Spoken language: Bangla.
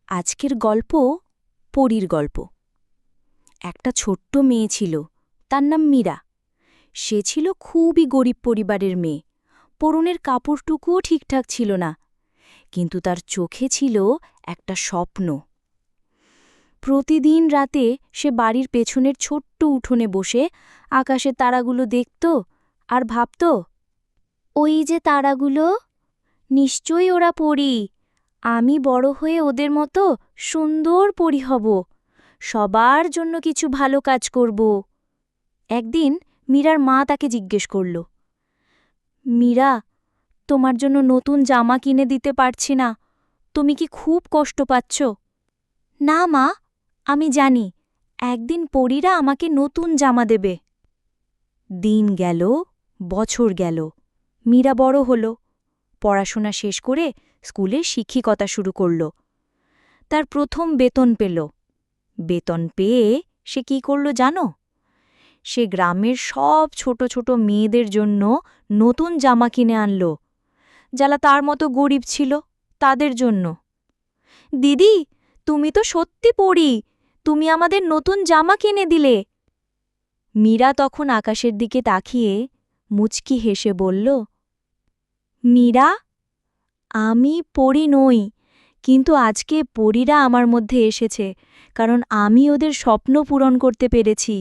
আজকের গল্প পরীর গল্প। একটা ছোট্ট মেয়ে ছিল, তার নাম মীরা। সে ছিল খুবই গরিব পরিবারের মেয়ে। পরনের কাপড়টুকুও ঠিকঠাক ছিল না, কিন্তু তার চোখে ছিল একটা স্বপ্ন। প্রতিদিন রাতে সে বাড়ির পেছনের ছোট্ট উঠোনে বসে আকাশে তারাগুলো দেখত আর ভাবত, ওই যে তারাগুলো, নিশ্চয়ই ওরা পরী। আমি বড় হয়ে ওদের মতো সুন্দর পরী হব, সবার জন্য কিছু ভালো কাজ করব। একদিন মীরার মা তাকে জিজ্ঞেস করল, মীরা, তোমার জন্য নতুন জামা কিনে দিতে পারছি না, তুমি কি খুব কষ্ট পাচ্ছ? না মা, আমি জানি একদিন পরীরা আমাকে নতুন জামা দেবে। দিন গেল, বছর গেল, মীরা বড় হল, পড়াশোনা শেষ করে স্কুলে শিক্ষিকতা শুরু করল। তার প্রথম বেতন পেল। বেতন পেয়ে সে কি করল জানো? সে গ্রামের সব ছোট ছোট মেয়েদের জন্য নতুন জামা কিনে আনল, যারা তার মতো গরিব ছিল তাদের জন্য। দিদি, তুমি তো সত্যি পরী, তুমি আমাদের নতুন জামা কিনে দিলে। মীরা তখন আকাশের দিকে তাকিয়ে মুচকি হেসে বলল, মীরা, আমি পরী নই, কিন্তু আজকে পরীরা আমার মধ্যে এসেছে, কারণ আমি ওদের স্বপ্ন পূরণ করতে পেরেছি।